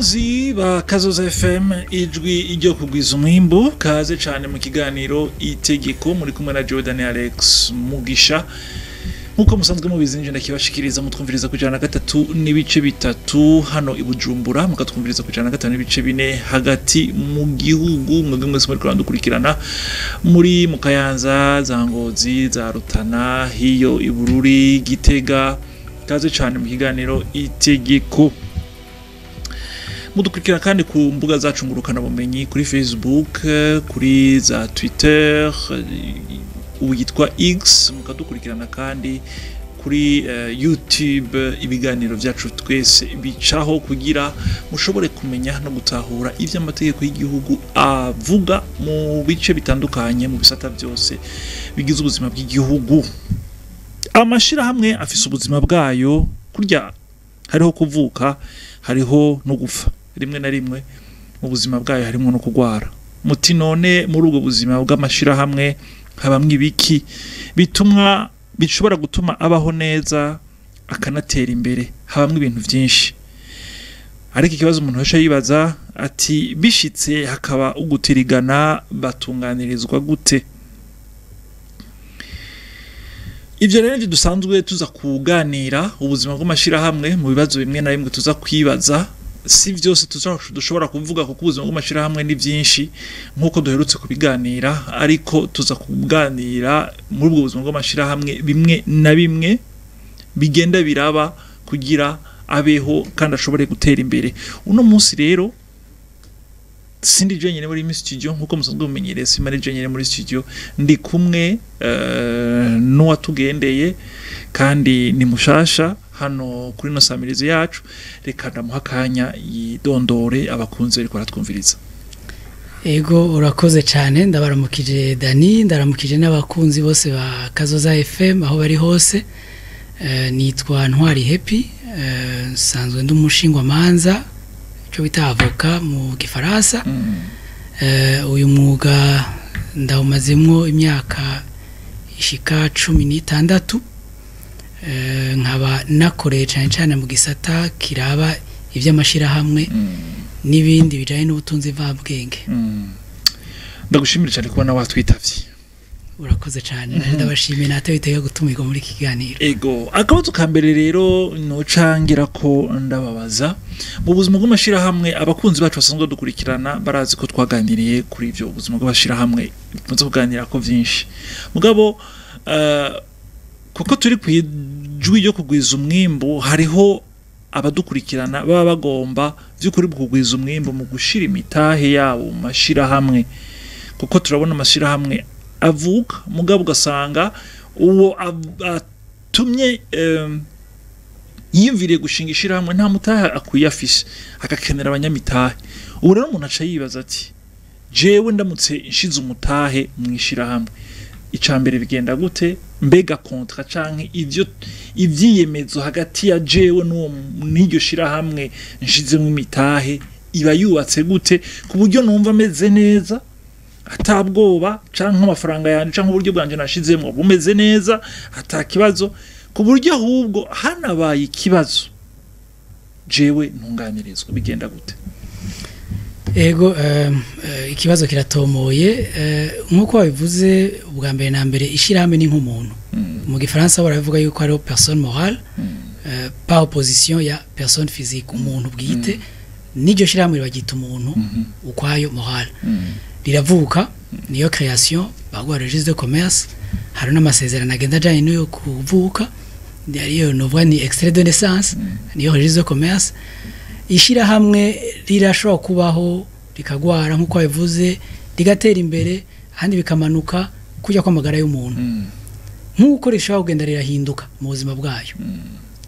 bakunzi ba Kazoza FM ijwi iryo kugwiza umwimbo kaze cyane mu kiganiro itegeko muri kumwe na Jordan Alex Mugisha nkuko musanzwe mubizi nje ndakibashikiriza mutwumviriza kujana gatatu n'ibice bitatu hano ibujumbura mukatwumviriza kujana gatatu n'ibice bine hagati mu gihugu mwebwe mwese muri kurandukurikirana muri Mukayanza za Ngozi za Rutana hiyo Ibururi Gitega kaze cyane mu kiganiro itegeko mudukurikira kandi ku mbuga zacu ngurukana bumenyi kuri Facebook kuri za Twitter uyitwa X mukadukurikirana kandi kuri YouTube ibiganiro byacu twese bicaho kugira mushobore kumenya no gutahura ivyo amategeko y'igihugu avuga mu bice bitandukanye mu bisata byose bigize ubuzima bw'igihugu. Amashira hamwe afise ubuzima bwayo kurya hariho kuvuka hariho no gupfa rimwe na rimwe mu buzima bwayo harimo no kugwara muti none muri ubwo buzima bw'amashira hamwe habamwe ibiki bitumwa bishobora gutuma abaho neza akanatera imbere habamwe ibintu byinshi ariko ikibazo umuntu wese yibaza ati bishitse hakaba ugutirigana batunganirizwa gute. Ivyo rero dusanzwe tuza kuganira ubuzima bw'amashira hamwe mu bibazo bimwe na bimwe tuza kwibaza si vyose dushobora kuvuga kuko ubuzima bw'amashira hamwe ni byinshi nkuko duherutse kubiganira ariko tuza kuganira muri ubwo buzima bw'amashira hamwe bimwe na bimwe bigenda biraba kugira abeho kandi ashobore gutera imbere. Uno munsi rero sindi jenyene muri studio nkuko musanzwe mumenyereye simari jenyene muri studio ndi kumwe no watugendeye kandi ni mushasha hano kuri no samirize yacu reka ndamuhakanya yidondore abakunze ariko aratwumviriza. Ego urakoze cyane ndabaramukije Dani ndaramukije n'abakunzi bose ba Kazoza FM aho bari hose nitwa Ntwari Happy sanzwe ndumushingwa manza cyo bita avoka mu Gifaransa. Uyu mwuga ndawumazemo imyaka ishika 16 nkaba nakoreye cyane mu gisata kiraba ivy'amashira hamwe n'ibindi bijanye n'ubutunzi bw'abwenge. Ndagushimira cyane kubona watwitavye. Urakoze cyane ndabashimiye natwe biteye gutumirwa muri kiganiro. Ego akabazo kambere rero no cangira ko ndababaza mu buzima bw'amashira hamwe abakunzi bacu basanzwe dukurikirana barazi ko twaganiriye kuri ivyo ubuzima bw'abashira hamwe tumaze kuganira ko vyinshi mugabo kuko turi kwijwi ryo kugwiza umwimbo hariho abadukurikirana baba bagomba vy'ukuri kugwiza umwimbo mu gushira imitahe yabo mu mashira hamwe kuko turabona amashira hamwe avuka mugabo ugasanga uwo atumye yimviriye gushinga ishira hamwe nta mutahe akwiye afise akakenera abanyamitahe. Ubu rero umuntu aca yibaza ati jewe ndamutse inshize umutahe mwishira hamwe icambere bigenda gute mbega kontra canke ivyo ivyiyemezo hagati ya jewe n'uwo n'iryo shira hamwe nshizemo imitahe iba yubatse gute ku buryo numva ameze neza atabwoba canke amafaranga yanje canke uburyo bwanje nashizemo bumeze neza atakibazo ku buryo ahubwo hanabaye ikibazo jewe ntunganirizwa bigenda gute? Ego ikibazo kiratomoye nkuko wabivuze ubwa mbere na mbere ishirahamwe ni nk'umuntu mu Gifaransa baravuga yuko ari personne morale par opposition ya personne physique umuntu bwite n'iryo shirahamwe bagita umuntu ukwayo morale riravuka niyo création bagwa registre de commerce hari n'amasezerano agenda ajanye no kuvuka ariyo novuga ni extrait de naissance niyo registre de commerce. Ishira hamwe rirashobora kubaho rikagwara nkuko bivuze rigatera imbere handi bikamanuka kujya kwamagara y'umuntu nkuko rishobora kugenda rirahinduka mu buzima bwayo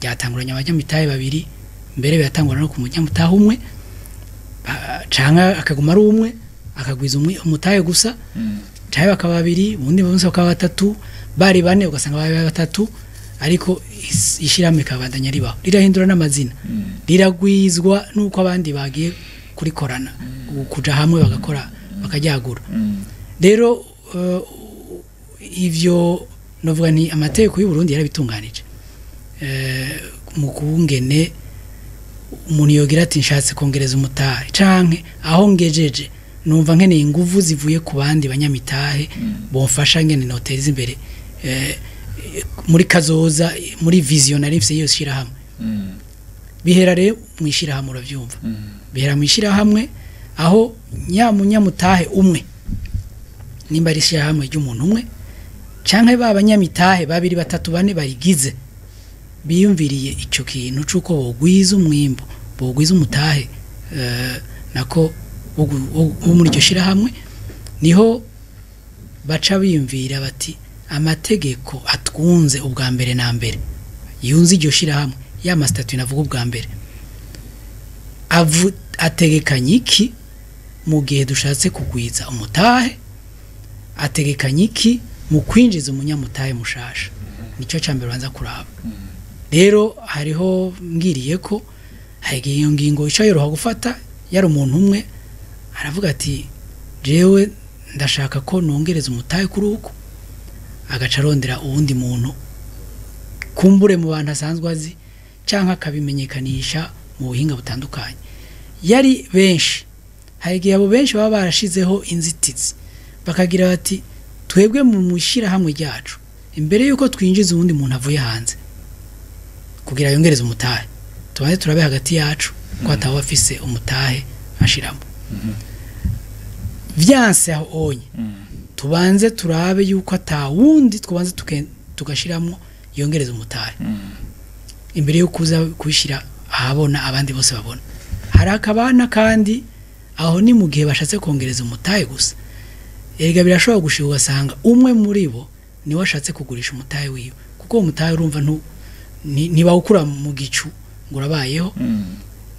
byatanguranya abanyamitahe babiri mbere byatangura no kumujyamutahe umwe canka akaguma ari umwe akagwiza umutahe gusa tahe bakaba babiri ubundi bose bakaba batatu bari bane ugasanga bari batatu ariko ishiramwe kabandanya ribaho rirahindura n'amazina riragwizwa nuko abandi bagiye kurikorana kuja hamwe bagakora bakajyagura. Rero ivyo novuga ni amategeko y'u Burundi yarabitunganije mu kungene umuntu yogira ati nshatse kongereza umutahe canke aho ngejeje numva nkeneye inguvu zivuye ku bandi banyamitahe bomfasha ngene noteza imbere muri kazoza muri visionary fise yose shira hamwe bihera rero mwishira hamwe uravyumva bihera mwishira hamwe aho nyamunyamutahe umwe nimba ari shira hamwe ry'umuntu umwe canke babanyamitahe babiri batatu bane bayigize biyumviriye ico kintu cuko bogwiza umwimbo bogwiza umutahe nako muri iryo shira hamwe niho baca biyumvira bati amategeko atwunze ubwa mbere na mbere yunze iryo shira hamwe ya mastatut navuga ubwa mbere ategekanya iki mu gihe dushatse kugwiza umutahe ategekanya iki mu kwinjiza umunyamutahe mushasha nicyo cyambere banza kuraba rero hariho ngiriye ko hagiye iyo ngingo icayoroha gufata yari umuntu umwe aravuga ati jewe ndashaka ko nongereza umutahe kuri uko agaca arondera uwundi muntu kumbure mu bantu asanzwe azi canke akabimenyekanisha mu buhinga butandukanye yari benshi hagiye abo benshi baba barashizeho inzitizi bakagira bati twebwe mu mushira hamwe ryacu imbere yuko twinjiza uwundi muntu avuye hanze kugira yongereza umutahe tubanze turabe hagati yacu ko ataho afise umutahe ashiramo vyanse aho onye tubanze turabe yuko atawundi twabanze tugashiramo yongereza umutahe imbere yo kuza kubishira ahabona abandi bose babona hari akabana kandi aho ni mu gihe bashatse kongereza umutahe gusa erega birashobora gushika ugasanga umwe muri bo ni washatse kugurisha umutahe wiwe kuko umutahe urumva ntibawukura mu gicu ngo urabayeho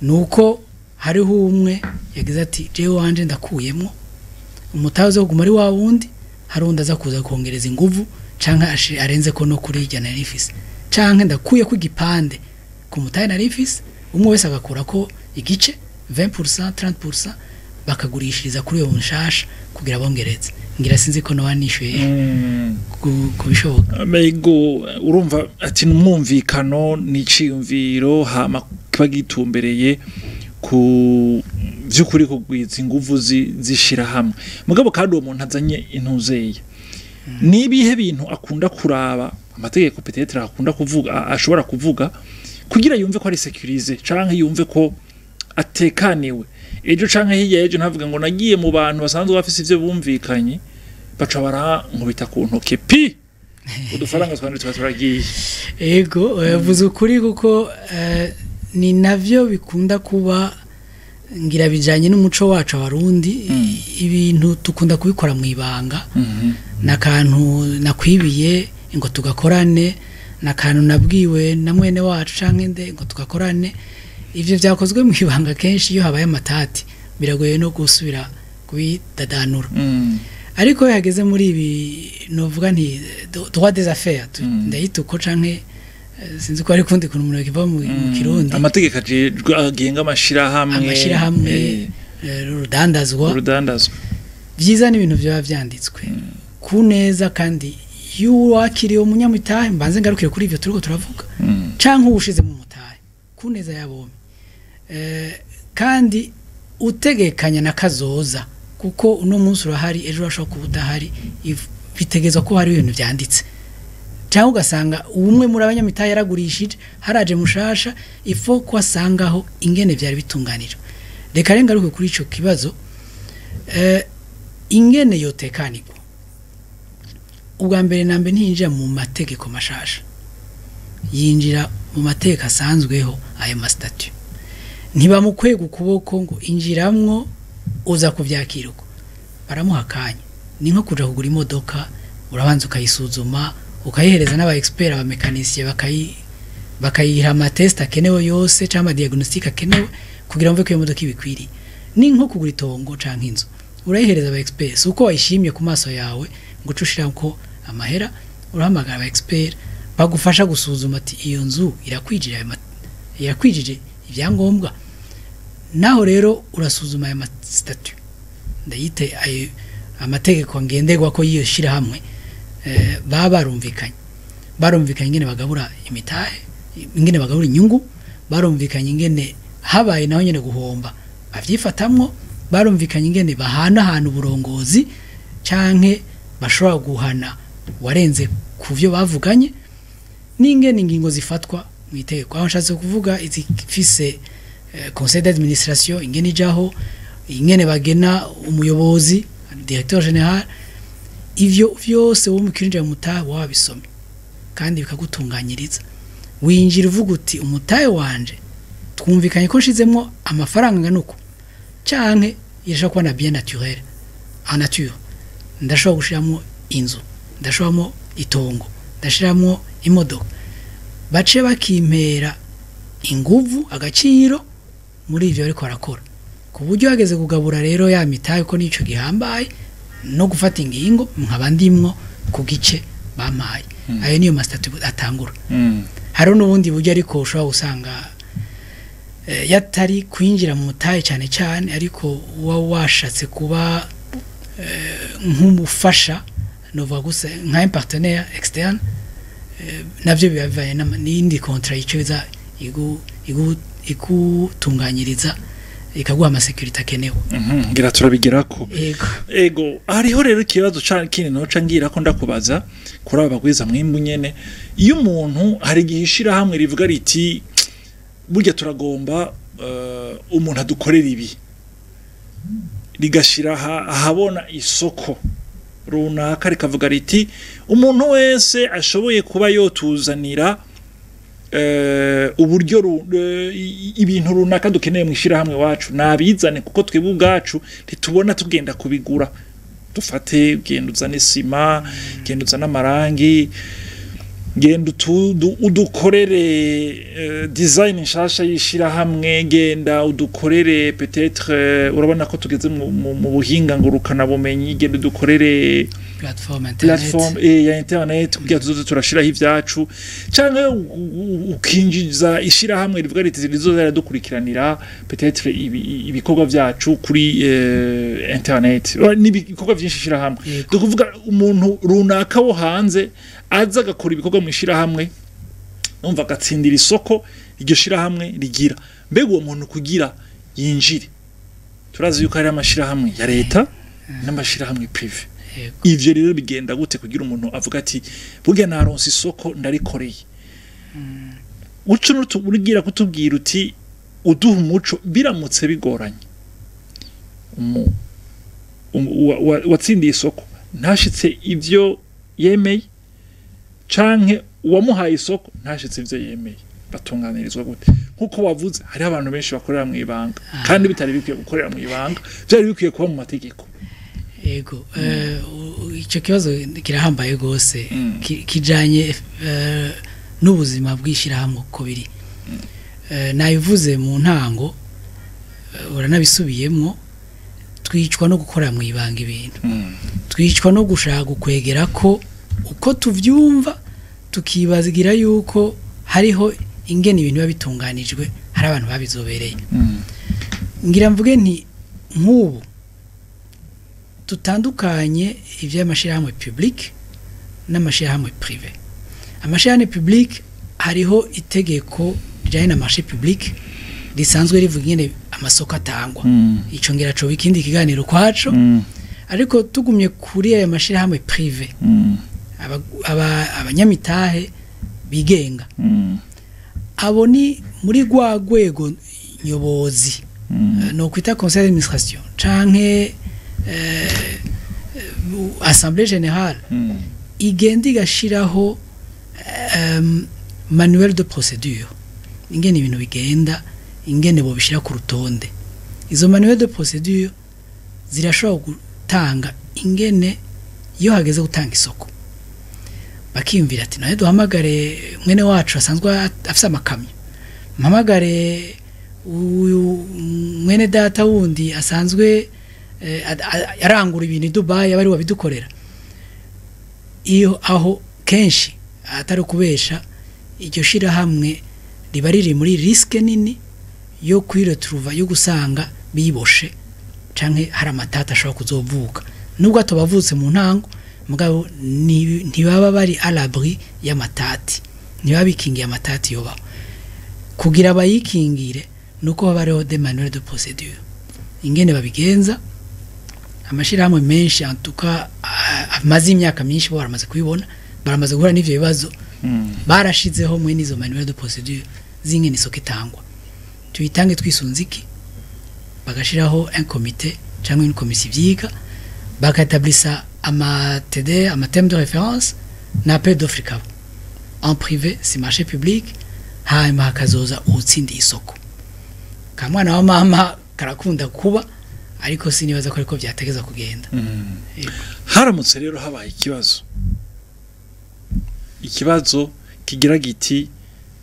nuko hariho umwe yagize ati jewe wanje ndakuyemo umutahe zo kuguma ari wa wundi hari undi aza kuza kongereza inguvu canke arenze ko no kuri ijana rifise canke ndakuye ku gipande ku mutahe na rifise umwe wese agakura ko igice 20% 30% bakagurishiriza kuri uyo nshasha kugira bongereze ngira sinzi ko no wanishuye kubishoboka mego urumva ati numumvikano niciyumviro hama bagitumbereye ku vyukuri kugwiza inguvu zishira hamwe mugabo kandi uwo muntu azanye intuzeye nibihe bintu akunda kuraba amategeko peut-être akunda kuvuga ashobora kuvuga kugira yumve ko ari sécurisé canke yumve ko atekaniwe ejo canke hirya ejo ntavuga ngo nagiye mu bantu basanzwe bafise ivyo bumvikanye baca barankubita ku ntoke pi udufaranga twandi turagiye ego yavuze ukuri kuko ni navyo bikunda kuba ngira bijanye n'umuco wacu abarundi ibintu tukunda kubikora mu ibanga nakantu nakwibiye ngo tugakorane nakantu nabwiwe na mwene wacu canke nde ngo tugakorane ivyo vyakozwe mu ibanga kenshi iyo habaye amatati biragoye no gusubira kubidadanura ariko yageze muri ibi novuga nti droit des affaires ndayita uko canke sinzi ko ari kundi kuntu umuntu kiva mu Kirundi amategeko agenga amashirahamwe rudandazwa vyiza n'ibintu byo byanditswe ku neza kandi yuwakiriye umunyamutahe mbanze ngarukire kuri ivyo turiko turavuga canke ubushize mu mutahe ku neza yabome kandi utegekanya na kazoza kuko uno munsi urahari ejo urashobora kuba udahari bitegezwa ko hari ibintu byanditse cyangwa ugasanga umwe muri abanyamitahe yaragurishije haraje mushasha ifo ko asangaho ingene byari bitunganira reka rengaruke kuri ico kibazo ingene yotekanirwa ubwa mbere nambe ntinjira mu mategeko mashasha yinjira mu mategeko asanzweho ayo mastatut ntibamukwega ukuboko ngo injiramwo uza kuvyakira uko baramuhakanya ni nko kuja kugura imodoka urabanza ukayisuzuma ukayihereza n'aba expert aba mekanisye bakayiha amatest akenewe yose cyangwa diagnostic akenewe kugira ngo iyo modoka ibikwiriye ni nko kugura itongo canke inzu urayihereza aba expert uko wayishimye ku maso yawe ngo ucushira ko amahera urahamagara aba expert bagufasha gusuzuma ati iyo nzu irakwijije ibyangombwa naho rero urasuzuma aya statut ndayite amategeko ngenderwa ko yiyoshira hamwe barumvikanye ingene bagabura imitahe ingene bagabura inyungu barumvikanye ingene habaye naho nyene guhomba bavyifatamwo barumvikanye ingene bahana ahantu uburongozi canke bashobora guhana warenze kuvyo bavuganye n'ingene ingingo zifatwa mu itegeko aho nshatse kuvuga izifise conseil d'administration ingene ijaho ingene bagena umuyobozi directeur general ivyo vyose wo mukirinja mutahe wabisomye kandi bikagutunganyiriza winjira uvuga uti umutahe wanje twumvikanye ko nshizemwo amafaranga nganuko canke irashobora kuba na bien naturel en nature ndashobora gushiramo inzu ndashobamo itongo ndashiramo imodoka bace bakimpera inguvu agaciro muri ivyo ariko arakora ku buryo hageze kugabura rero ya mitaye ko nico gihambaye no gufata ingingo nkabandimwo ku gice bamaye ayo niyo mastatu atangura haro n'ubundi buryo ariko ushobora gusanga yatari kwinjira mu mutaye cyane cyane ariko washatse kuba nk'umufasha novuga gusa nka un partenaire externe navyo bivanye n'indi contrat icoza igutunganyiriza ikaguha amasekurite akenewe ngira turabigirako ego hariho rero ikibazo kindi noca ngira ko ndakubaza kuri aba bagwiza mwimbu nyene iyo umuntu hari gihishira hamwe rivuga riti burya turagomba umuntu adukorera ibi rigashira ahabona isoko runaka rikavuga riti umuntu wese ashoboye kuba yotuzanira uburyo ibintu runaka dukeneye mu ishira hamwe wacu nabizane kuko twebwe ubwacu ntitubona tugenda kubigura dufate genda uzane sima genda uzane amarangi genda udukorere design nshasha yishira hamwe genda udukorere peut-être urabona ko tugeze mu buhinga ngurukana bumenyi genda udukorere platform ya internet kugira tuzoze turashiraho ivyacu canke ukinjiza ishira hamwe rivuga riti rizoza dukurikiranira peut-être ibikorwa vyacu kuri internet n'ibikorwa vyinshi shira hamwe dukuvuga umuntu runaka wo hanze aza gakora ibikorwa mu ishira hamwe numva gatsindira isoko iryo shira hamwe rigira mbega uwo muntu kugira yinjire turazi yuko ari amashira hamwe ya leta n'amashira hamwe privé ivyo rero bigenda gute kugira umuntu avuga ati burya naronse isoko ndarikoreye uco n'utugira kutubwira uti uduha umuco biramutse bigoranye watsindiye isoko ntashitse ivyo yemeye canke uwamuhaye isoko ntashitse ivyo yemeye batunganirizwa gute nkuko wavuze hari abantu benshi bakorera mu ibanga kandi bitari bikwiye gukorera mu ibanga byari bikwiye kuba mu mategeko ego icyo kibazo kirahambaye gose kijanye n'ubuzima bwishira hamwe ko biri nayivuze mu ntango uranabisubiyemo twicwa no gukora mu ibanga ibintu twicwa no gushaka gukwegera ko uko tuvyumva tukibazigira yuko hariho ingene ibintu bitunganijwe hari abantu babizobereye ngira mvuge nti nk'ubu tutandukanye ivy'amashirahamwe public n'amashirahamwe privé amashirahamwe public hariho itegeko rijanye na marché public risanzwe rivuga ingene amasoko atangwa ico ngira co bikindi kiganiro kwaco ariko tugumye kuri aya mashirahamwe privé abanyamitahe bigenga abo ni muri gwa rwego nyobozi no kwita conseil d'administration canke assemblée générale igenda igashiraho manuel de procédure ingene ibintu bigenda ingene bo bishira ku rutonde izo manuel de procédure zirashobora gutanga ingene iyo hageze gutanga isoko bakiyumvira ati naye duhamagare mwene wacu asanzwe afise amakamyo mpamagare mwene data wundi asanzwe yarangura ibintu Dubai abari wabidukorera iyo aho kenshi atari kubesha iryo shira hamwe riba riri muri riske nini yo kwiretruva yo gusanga biboshe canke hari amatata ashobora kuzovuka nubwo atobavutse mu ntango mugabo ntibaba bari à l'abri y'amatati ntibabikingiye amatati yoba kugira abayikingire nuko haba hariho des manuels de procédure ingene babigenza amashirahamwe menshi antuka amaze imyaka myinshi bo baramaze kubibona baramaze guhura n'ivyo bibazo barashizeho mwe nizo manuel de procédure zingene isoko itangwa tuyitange twisunze iki bagashiraho un comité cyangwa une commission vyiga bakatablisa ama TD ama thème de référence na appel d'offre kabo en privé si marché public hanyuma hakazoza utsindi isoko kamwana wa mama karakunda kuba ariko sinibaza ko ariko byategeza kugenda haramutse rero habaye ikibazo kigira giti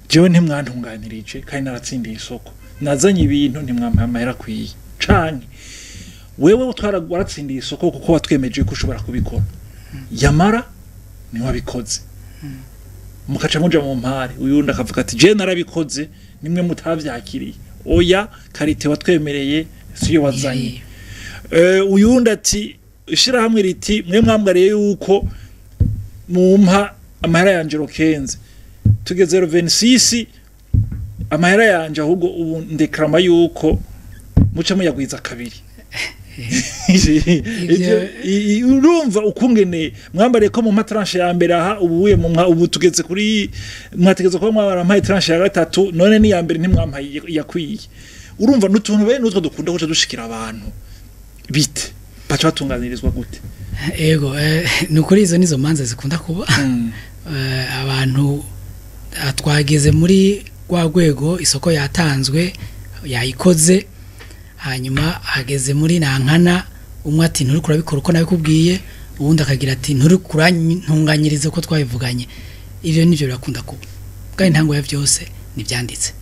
jewe ntimwantunganirije kandi naratsindiye isoko nazanye ibintu ntimwampaye amahera kwiye canke wewe waratsindiye isoko kuko watwemeje ko ushobora kubikora yamara ni wabikoze mukaca muja mu mpare uyundi akavuga ati je narabikoze nimwe mutavyakiriye oya karite watwemereye siyo wazanye uyundi ati ishira hamwe riti mwe mwambariye yuko mumpa amahera yanje rokenze tugeze 26 amahera yanje ahubwo ubu ndekrama yuko muca muyagwiza kabiri urumva ukungene mwambariye ko mu matranche ya mbere aha ubuye ubu tugeze kuri mwategeze ko mwarampaye tranche ya gatatu none ni ya mbere ntimwampaye yakwiye urumva n'utuntu be n'utwo dukunda guca dushikira abantu bite baca batunganirizwa gute ego nukuri izo nizo manza zikunda kuba abantu twageze muri rwa rwego isoko yatanzwe yayikoze hanyuma hageze muri nankana umwe ati nturi kurabikora uko nabikubwiye ubundi akagira ati nturi kurantunganyirize ko twabivuganye ivyo nivyo birakunda kuba kandi ntango ya byose nibyanditse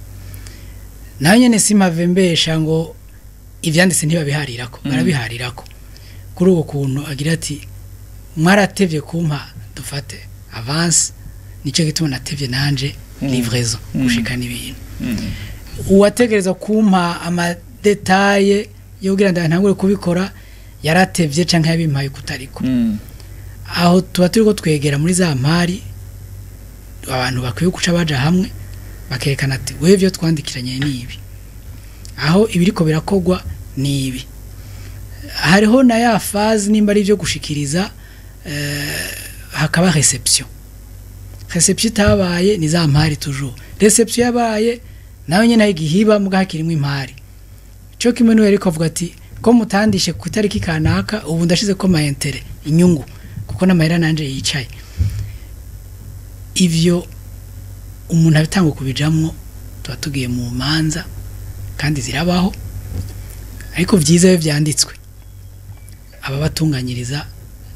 nayo nyene simave mbesha ngo ivyanditse ntibabiharirako barabiharirako kuri uko kuntu agira ati mwaratevye kumpa dufate avance nico gituma natevye nanje livraison gushikana ibintu uwategereza kumpa ama detaye yo kugira ntangure kubikora yaratevye canke yabimpaye kutariko aho tuba turiko twegera muri za mpari abantu bakwiye guca baja hamwe bakerekana ati wewe byo twandikiranye nibi aho ibiriko birakogwa nibi hariho na ya phase nimba ari byo gushikiriza hakaba reception tabaye ni za mpari toujours reception yabaye nawe nyene igihiba mugahakirimo impari cyo kimwe no yariko avuga ati ko mutandishe ku itariki kanaka ubu ndashize ko mayentere inyungu kuko n'amahera nanje yicaye ivyo umuntu abitanga kubijamwo tuba tugiye mu manza kandi zirabaho ariko vyiza yo vyanditswe aba batunganyiriza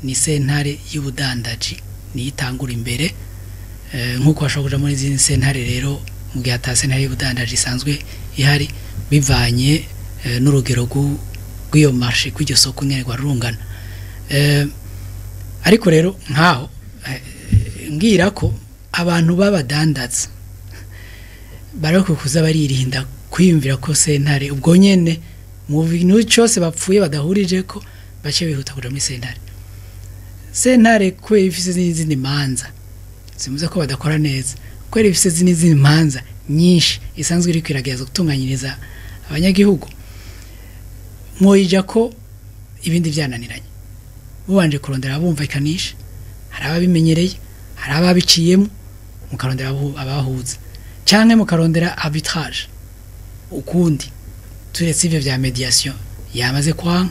ni sentare y'ubudandaji ni itangura imbere nkuko bashobora muri zindi sentare rero mu gihe atase ntari y'ubudandaji isanzwe ihari bivanye n'urugero rw'iyo marché kw'iryo soko nyene rwarungana ariko rero nkaho ngira ko abantu babadandaza barako kuza baririnda kwiyumvira ko sentare ubwo nyene mu bintu cyose bapfuye badahurije ko bace bihuta kuja muri sentare ko ifise n'izindi manza simuze ko badakora neza ko ifise n'izindi manza nyinshi isanzwe iri kwiragereza gutunganyiriza abanyagihugu mwoyija ko ibindi byananiranye ubanje kurondera abumvikanisha hari ababimenyereye hari ababiciyemo mukarondera abahuza canke mukarondera arbitrage ukundi turetse ivyo vya mediation yamaze kwa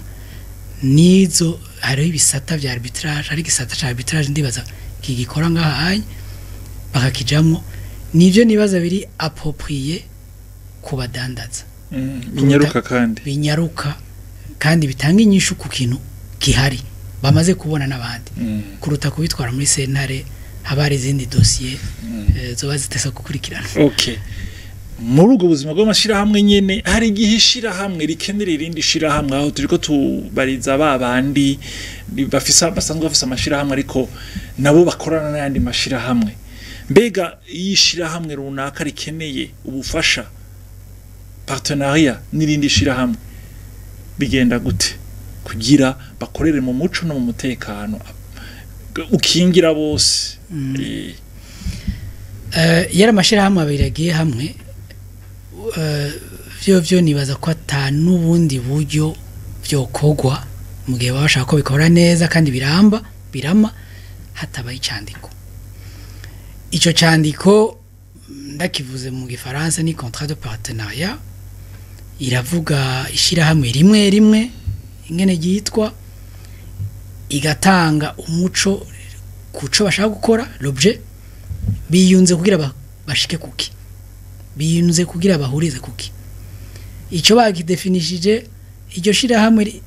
nizo hariho ibisata vya arbitrage ari gisata ca arbitrage ndibaza kigikora ngaha bakakijamwo nivyo nibaza biri approprié kubadandaza binyaruka kandi bitanga inyishu ku kintu gihari bamaze kubona n'abandi kuruta kubitwara muri sentare habari izindi dossier zoba zitesa gukurikirana okay muri ubwo buzima bw'amashira hamwe nyene hari igihishira hamwe rikenera irindi shira hamwe aho turiko tubariza babandi basanzwe bafisa amashira hamwe ariko nabo bakorana n'ayandi mashira hamwe mbega yishira hamwe runaka rikeneye ubufasha partenariat n'irindi shira hamwe bigenda gute kugira bakorere mu muco no mu mutekano ukingira bose yara mashira hamwe abiragiye hamwe byo nibaza ko ata n'ubundi buryo byokogwa mu gihe bashaka ko bikora neza kandi birama hatabaye icandiko. Ico candiko ndakivuze mu gifaransa ni contrat de partenariat, iravuga ishirahamwe rimwe ingene gitwa, igatanga umuco kuco bashaka gukora l'objet, biyunze kugira bashike kuki, biyunze kugira bahurize kuki. Ico bagidefinishije iryo shirahamwe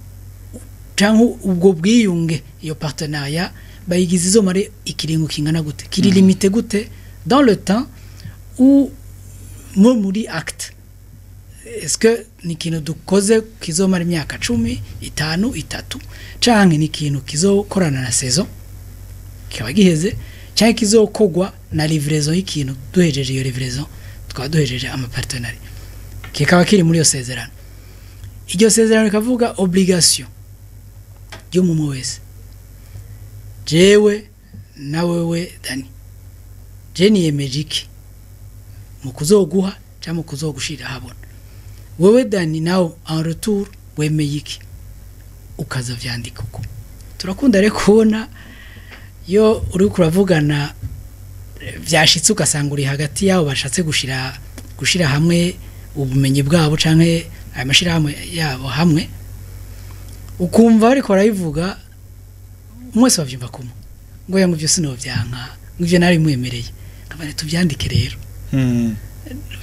canke ubwo bwiyunge, iyo partenariat bayigize izomare ikiringo kingana gute, kiri limité gute dans le temps ou muri acte. Est-ce que ni kintu dukoze kizomara imyaka 10 5 3 canke ni kintu kizokorana na saison kiba giheze canke kizokogwa na livraison y'ikintu duhejeje iyo livraison tukaba duhejeje ama partenariat kikaba kiri muri yo sezerano. Iryo sezerano kavuga obligation yo mu wese, jewe na wewe Dani, je niyemeje iki mu kuzoguha cyangwa mu kuzogushira habona, wewe Dani nawe en retour wemeye iki, ukaza vyandika uko. Turakunda rero kubona yo uri kuravugana vyashitse ugasanga uri hagati yabo bashatse gushira hamwe ubumenyi bwabo canke amashira hamwe yabo hamwe, ukumva ariko barayivuga umwese bavyumva kumwe ngo ya muvyo sino vyanka ngivyo nari mwemereye kabane tuvyandike rero.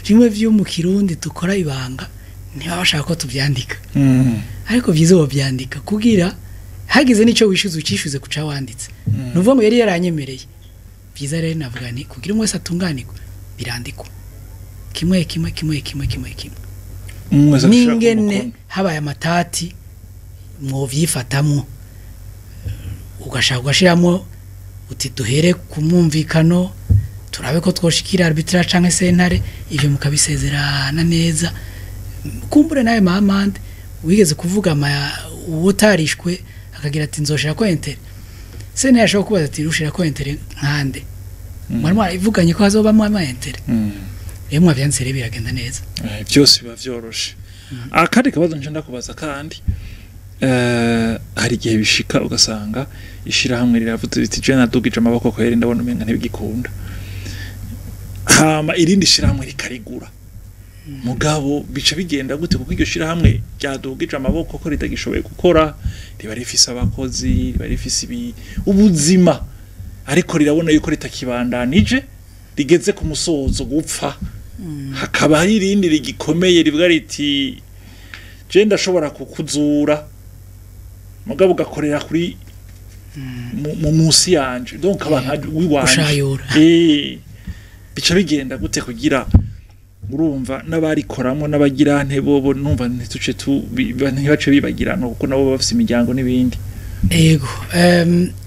Bimwe vyo mu Kirundi dukora ibanga ntibashaka ko tuvyandika, ariko vyizo bovyandika kugira hagize nico wishuza ukishuze kuca wanditse. Nuvuga ngo yari yaranyemereye vyiza rero navuga ni kugira umwese atunganirwe birandikwa kimwe ningene habaye amatati mwovyifatamwo ugashaka gashiramo uti duhere kumwumvikano turabe ko twoshikira arbitrage canke sentare, ivyo mukabisezerana neza. Kumbure nawe mamande wigeze kuvuga utarishwe akagira ati nzoshira ko enter sentare yashaka kubaza ati rushira ko enter nkande mwari mwivuganye ko hazobamwe ama enter yemwe avyansere biragenda neza byose biba vyoroshe. Akandi kabazo nje ndakubaza kandi hari igihe bishika ugasanga ishira hamwe riravuze biti je nadugije amaboko ko yari ndabona umenga ntibigikunda, hama irindi shira hamwe rikarigura mugabo bica bigenda gute kuko iryo shira hamwe ryadugije amaboko ko ritagishoboye gukora, riba rifise abakozi, riba rifise ubuzima, ariko rirabona yuko ritakibandanije rigeze ku musozo gupfa, hakaba hari irindi rigikomeye rivuga riti je ndashobora kukuzura mugabo ugakorera kuri mu musi yanje, donc abantu wiwanje bica bigenda gute kugira urumva n'abarikoramwe n'abagirante bobo numva ntituce ntibace bibagirana kuko nabo bafise imiryango n'ibindi. Ego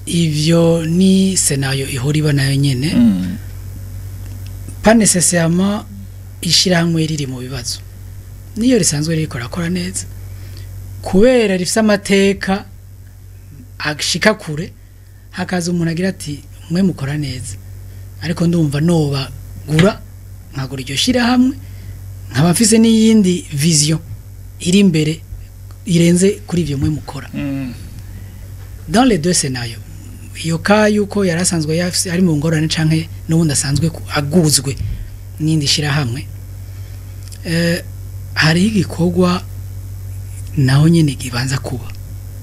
ivyo ni scenario ihuriba nayo nyene pas nécessairement ishirahamwe riri mu bibazo niyo risanzwe rikora neza kubera rifise amateka ashika kure, hakaza umuntu agira ati mwe mukora neza ariko ndumva noba gura nkagura iryo shirahamwe nkaba mfise n'iyindi vision iri imbere irenze kuri ivyo mwe mukora. Dans les deux scénarios iyo yuko yarasanzwe yafise ari mu ngorane canke n'ubundi asanzwe aguzwe n'indi shirahamwe, hari igikorwa naho nyene gibanza kuba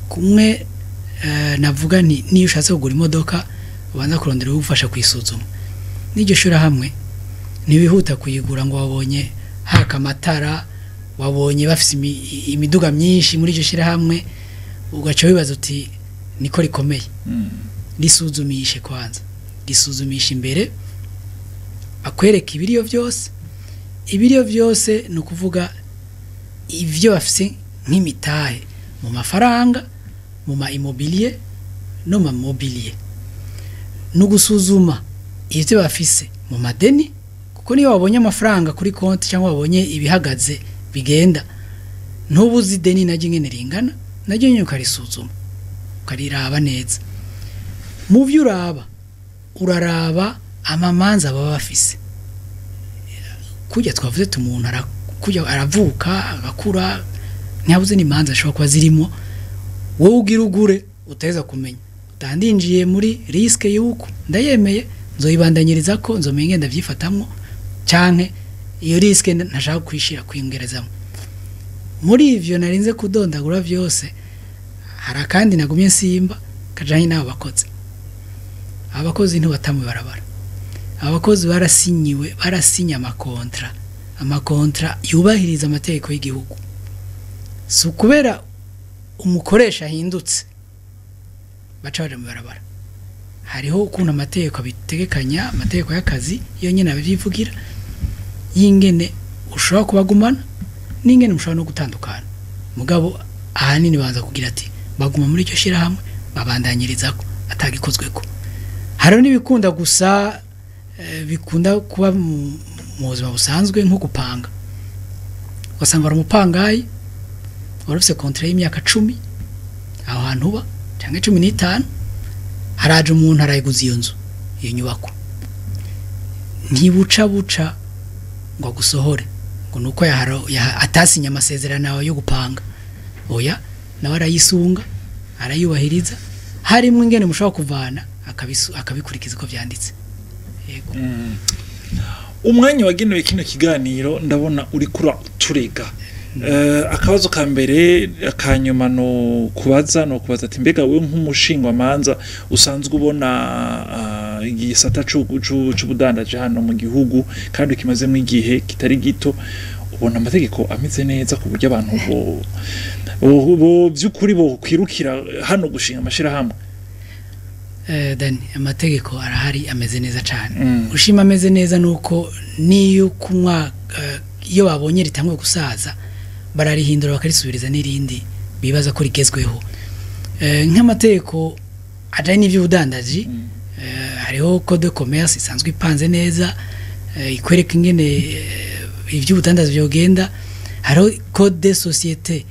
kumwe. Navuga niyo ushatse kugura imodoka ubanza kurondera ugufasha kwisuzuma, n'iryo shirahamwe ntibihuta kuyigura ngo wabonye haka amatara, wabonye bafise imiduga myinshi muri iryo shirahamwe ugaca wibaza uti niko rikomeye. Risuzumishe kwanza, risuzumisha imbere akwereka ibiriyo byose no kuvuga ivyo bafise nk'imitahe mu mafaranga, mu ma immobilier no ma mobilier, no gusuzuma ivyo bafise mu madeni kuko niyo wabonye amafaranga kuri konti cyangwa wabonye ibihagaze bigenda ntubuzi deni naje ngene ringana naje nyine ukarisuzuma ukariraba neza. Mu byo uraraba amamanza baba bafise kujya twavuze umuntu kujya aravuka agakura ntiyabuze n'imanza ashobora kuba zirimo wowe ugira ugure uteza kumenya utandinjiye muri riske y'uko ndayemeye nzoyibandanyiriza ko nzomenye ndavyifatamwo canke iyo riske ntashaka kwishira kwingerezamo muri ivyo narinze kudondagura vyose hari kandi nagumye simba kajanye n'abo abakozi ntibatamwe barabara abakozi barasinya amakontra yubahiriza amategeko y'igihugu si ukubera umukoresha ahindutse baca baje mu barabara hariho ukuntu amategeko abitegekanya amategeko y'akazi iyo nyene abivugira yingene ushobora kubagumana n'ingene mushobora no gutandukana mugabo ahanini banza kugira ati baguma muri icyo shira hamwe babandanyirizako atagikozweko hariho n'ibikunda gusa bikunda kuba mu buzima busanzwe nko gupanga ugasanga umupangayi warufise kontra y'imyaka 10 aho hantu uba cyangwa 15 haraje umuntu arayiguza iyo nzu iyo nyubako ntibuca ngo gusohore ngo nuko atasinya amasezerano yo gupanga oya nawe arayisunga arayubahiriza harimo ingene mushobora kuvana akabikurikiza uko vyanditse yego umwanya wagenewe kino kiganiro ndabona uri kura turega akabazo ka mbere akanyuma no kubaza ati mbega wewe nk'umushingwa manza usanzwe ubona igisata c'ubudandaje hano mu gihugu kandi kimaze mu igihe kitari gito ubona amategeko ameze neza ku buryo abantu bo byukuri bo kwirukira hano gushinga amashira hamwe Dani amategeko arahari ameze neza cyane ushima ameze neza nuko niyo kumwa iyo babonye ritamwe gusaza bararihindura bakarisubiriza n'irindi bibaza ko rigezweho nk'amategeko ajanye n'ivy'ubudandaji hariho code de commerce isanzwe ipanze neza ikwereka ingene ivy'ubudandaji byogenda hariho code de société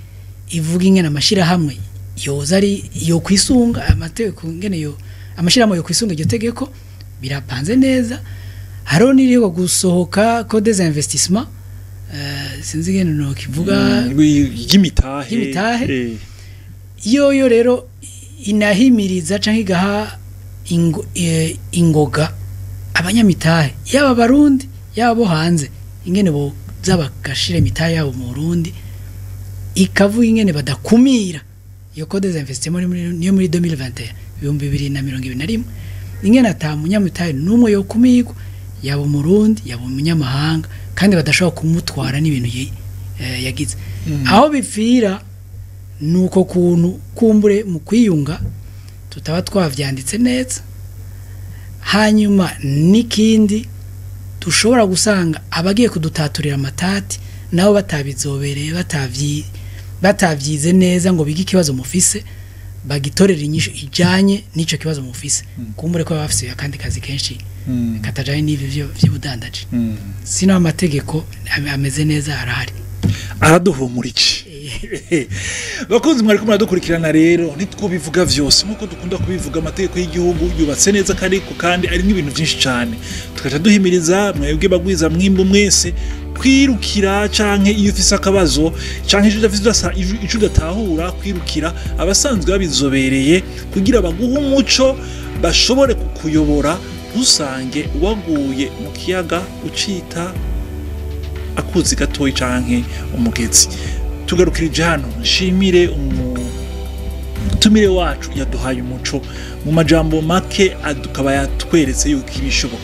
ivuga ingene amashira hamwe yoza ari yo kwisunga amategeko ingene yo amashira hamwe yo kwisunga iryo tegeko birapanze neza hariho n'iriho gusohoka code des investissements sinzi ingene no kivuga y'imitahe yo rero inahimiriza canke igaha ingoga abanyamitahe yaba barundi yaba bo hanze ingene bo zabagashire imitahe yabo mu Burundi ikavuga ingene badakumira iyo code des investissements niyo muri 2021 ingene atamunyamitahe numwe yo kumigwa yabo mu Burundi yabo mu nyamahanga kandi badashobora kumutwara n'ibintu yagize aho bipfira nuko kuntu kumbure mu kwiyunga tutaba twavyanditse neza hanyuma nikindi dushobora gusanga abagiye kudutaturira amatati nabo batabizobereye batavyize neza ngo bige ikibazo mufise bagitorera inyishu ijanye n'ico kibazo mufise kumbure ko bafise akandi kazi kenshi katajanye n'ivyo vy'ubudandaje sino amategeko ameze neza arahari araduhumurije bakunzi mwari kumwe dukurikirana rero nitwubivuga vyose nkuko dukunda kubivuga amategeko y'igihugu yubatse neza kandi ari n'ibintu byinshi cyane tukaja duhimiriza mwebwe bagwiza mwimbo mwese kwirukira canke iyo ufise akabazo canke ico udatahura kwirukira abasanzwe babizobereye kugira baguhe umuco bashobore kukuyobora usange waguye mu kiyaga ucita akuzi gatoyi canke umugezi tugarukirije hano nshimire umutumire wacu yaduhaye umuco mu majambo make adukaba yatweretse yuko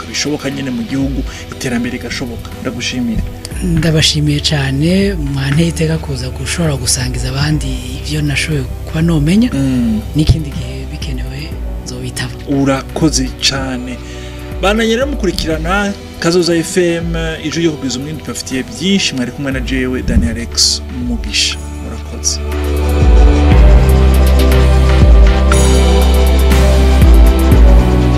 bishoboka nyene mu gihugu iterambere gashoboka ndagushimire ndabashimiye cyane mwanteye iteka kuza gushobora gusangiza abandi ivyo nashoboye kuba nomenya n'ikindi gihe bikenewe nzobitaba urakoze cyane bananyera mukurikirana Kazoza FM ijuru yo kugwiza umwindi bafitiye byinshi mwari kumwe na jewe Daniel Alex Mugisha murakoze